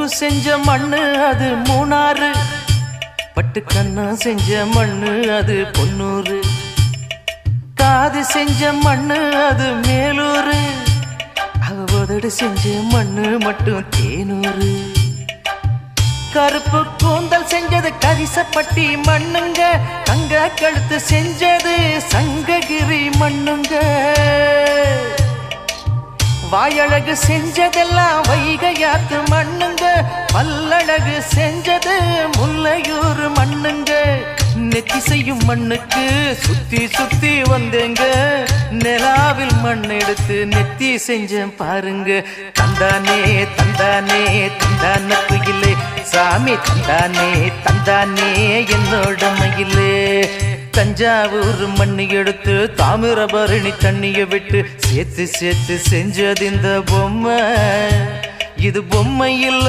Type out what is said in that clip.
முத்து செஞ்ச மண்ணு அது மூணாறு, பட்டு கண்ணா செஞ்ச மண்ணு அது பொன்னூறு, காது செஞ்ச மண்ணு அது மேலூரு, அவ உதடு செஞ்ச மண்ணு மட்டும் தேனூரு. கருப்பு கூந்தல் செஞ்சது கரிசப்பட்டி மண்ணுங்க, தங்க கழுத்து செஞ்சது சங்ககிரி மண்ணுங்க, வாயழகு செஞ்சதெல்லாம் வைகையாத்து மண்ணுங்க, பல்லழகு செஞ்சது முல்லையூர் மண்ணுங்க. நெத்தி செய்யும் மண்ணுக்கு சுத்தி சுத்தி வந்தேங்க, நிலாவில் மண் எடுத்து நெத்தி செஞ்சேன் பாருங்க. தந்தானே தந்தானே தந்தான குயிலே, சாமி தந்தானே தந்தானே என்னோட மயிலே. தஞ்சாவூர் மண்ணு எடுத்து தாமிரபரணி தண்ணிய விட்டு சேர்த்து சேர்த்து செஞ்சது இந்த பொம்மை, இது பொம்மை இல்ல.